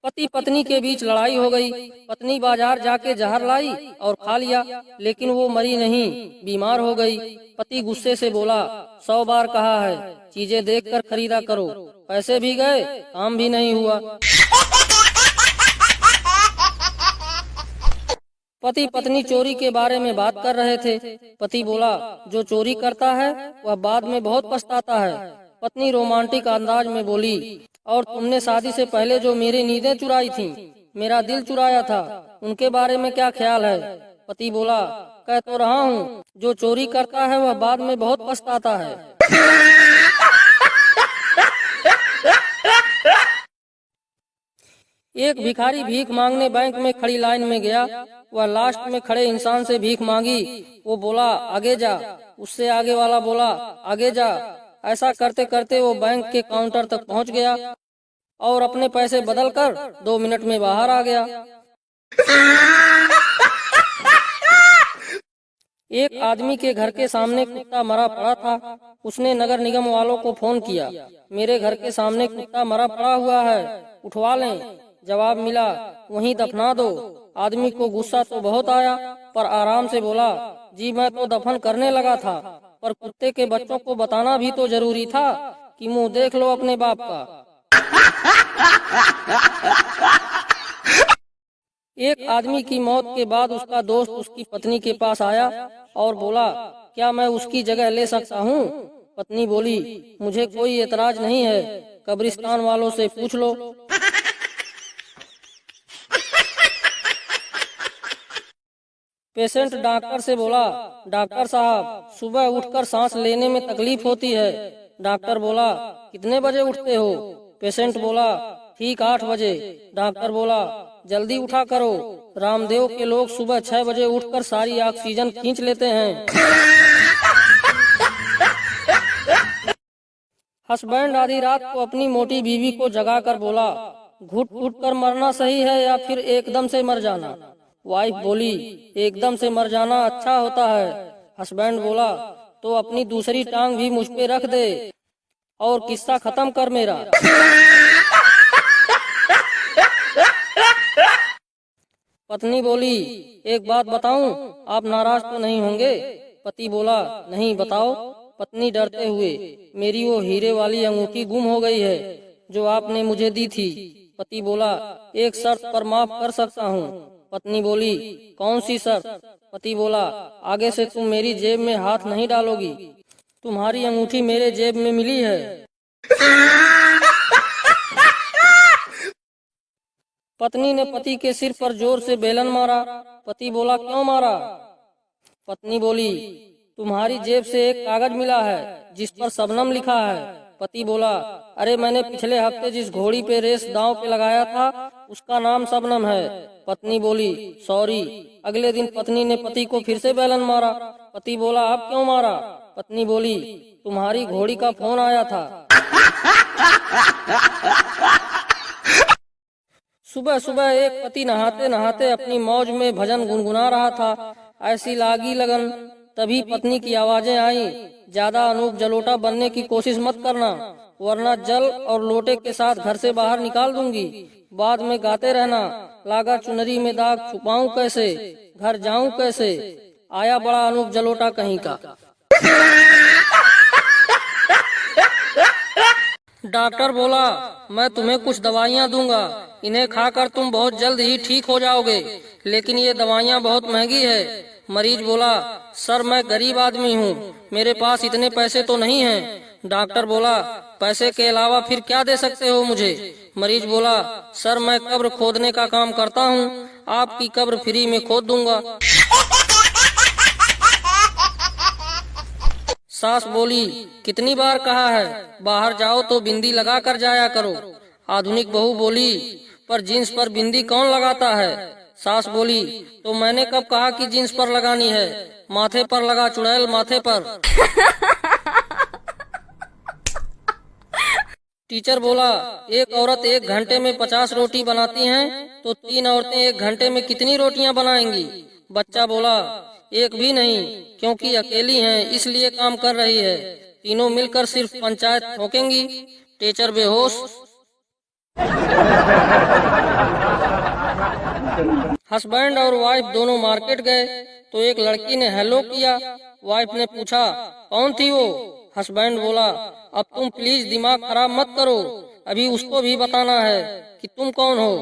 पति पत्नी के बीच लड़ाई हो गई। पत्नी बाजार जाके जहर लाई और खा लिया, लेकिन वो मरी नहीं, बीमार हो गई। पति गुस्से से बोला, 100 बार कहा है चीजें देखकर खरीदा करो, पैसे भी गए, काम भी नहीं हुआ। पति पत्नी चोरी के बारे में बात कर रहे थे। पति बोला, जो चोरी करता है वह बाद में बहुत पछताता है। पत्नी रोमांटिक अंदाज में बोली, और तुमने शादी से पहले जो मेरी नींदें चुराई थीं, मेरा दिल चुराया था, उनके बारे में क्या ख्याल है? पति बोला, कह तो रहा हूँ, जो चोरी करता है वह बाद में बहुत पछताता है। एक भिखारी भीख मांगने बैंक में खड़ी लाइन में गया। वह लास्ट में खड़े इंसान से भीख मांगी। वो बोला, आगे जा। उससे आगे वाला बोला, आगे जा। ऐसा करते करते वो बैंक के काउंटर तक पहुंच गया और अपने पैसे बदलकर 2 मिनट में बाहर आ गया। एक आदमी के घर के सामने कुत्ता मरा पड़ा था। उसने नगर निगम वालों को फोन किया, मेरे घर के सामने कुत्ता मरा पड़ा हुआ है, उठवा लें। जवाब मिला, वहीं दफना दो। आदमी को गुस्सा तो बहुत आया, पर आराम से बोला, जी मैं तो दफन करने लगा था, पर कुत्ते के बच्चों को बताना भी तो जरूरी था कि मुंह देख लो अपने बाप का। एक आदमी की मौत के बाद उसका दोस्त उसकी पत्नी के पास आया और बोला, क्या मैं उसकी जगह ले सकता हूँ? पत्नी बोली, मुझे कोई एतराज नहीं है, कब्रिस्तान वालों से पूछ लो। पेशेंट डॉक्टर से बोला, डॉक्टर साहब सुबह उठकर सांस लेने में तकलीफ होती है। डॉक्टर बोला, कितने बजे उठते हो? पेशेंट बोला, ठीक 8 बजे। डॉक्टर बोला, जल्दी उठा करो, रामदेव के लोग सुबह 6 बजे उठकर सारी ऑक्सीजन खींच लेते हैं। हस्बैंड आधी रात को अपनी मोटी बीवी को जगाकर बोला, घुट घुट कर मरना सही है या फिर एकदम से मर जाना? वाइफ बोली, एकदम से मर जाना अच्छा होता है। हस्बैंड बोला, तो अपनी दूसरी टांग भी मुझ पे रख दे और किस्सा खत्म कर मेरा। पत्नी बोली, एक बात बताऊं, आप नाराज तो नहीं होंगे? पति बोला, नहीं, बताओ। पत्नी डरते हुए, मेरी वो हीरे वाली अंगूठी गुम हो गई है जो आपने मुझे दी थी। पति बोला, एक शर्त पर माफ कर सकता हूँ। पत्नी बोली, कौन सी शर्त? पति बोला, आगे से तुम मेरी जेब में हाथ नहीं डालोगी, तुम्हारी अंगूठी मेरे जेब में मिली है। पत्नी ने पति के सिर पर जोर से बेलन मारा। पति बोला, क्यों मारा? पत्नी बोली, तुम्हारी जेब से एक कागज मिला है जिस पर शबनम लिखा है। पति बोला, अरे मैंने पिछले हफ्ते जिस घोड़ी पे रेस दांव पे लगाया था उसका नाम शबनम है। पत्नी बोली, सॉरी। अगले दिन पत्नी ने पति को फिर से बेलन मारा। पति बोला, अब क्यों मारा? पत्नी बोली, तुम्हारी घोड़ी का फोन आया था। सुबह सुबह एक पति नहाते नहाते अपनी मौज में भजन गुनगुना रहा था। ऐसी लागी लगन, तभी पत्नी की आवाजें आई, ज्यादा अनूप जलोटा बनने की कोशिश मत करना, वरना जल और लोटे के साथ घर से बाहर निकाल दूंगी। बाद में गाते रहना, लागा चुनरी में दाग छुपाऊं कैसे, घर जाऊं कैसे, आया बड़ा अनूप जलोटा कहीं का। डॉक्टर बोला, मैं तुम्हें कुछ दवाइयाँ दूंगा, इन्हें खाकर तुम बहुत जल्द ही ठीक हो जाओगे, लेकिन ये दवाइयाँ बहुत महंगी है। मरीज बोला, सर मैं गरीब आदमी हूँ, मेरे पास इतने पैसे तो नहीं हैं। डॉक्टर बोला, पैसे के अलावा फिर क्या दे सकते हो मुझे? मरीज बोला, सर मैं कब्र खोदने का काम करता हूँ, आपकी कब्र फ्री में खोद दूंगा। सास बोली, कितनी बार कहा है बाहर जाओ तो बिंदी लगा कर जाया करो। आधुनिक बहू बोली, पर जींस पर बिंदी कौन लगाता है? सास बोली, तो मैंने कब कहा कि जींस पर लगानी है, माथे पर लगा चुड़ैल माथे पर। टीचर बोला, एक औरत 1 घंटे में 50 रोटी बनाती हैं, तो 3 औरतें 1 घंटे में कितनी रोटियां बनाएंगी? बच्चा बोला, एक भी नहीं, क्योंकि अकेली हैं इसलिए काम कर रही है, तीनों मिलकर सिर्फ पंचायत ठोकेंगी। टीचर बेहोश। हस्बैंड और वाइफ दोनों मार्केट गए तो एक लड़की ने हेलो किया। वाइफ ने पूछा कौन थी वो? हस्बैंड बोला अब तुम प्लीज दिमाग खराब मत करो, अभी उसको भी बताना है कि तुम कौन हो।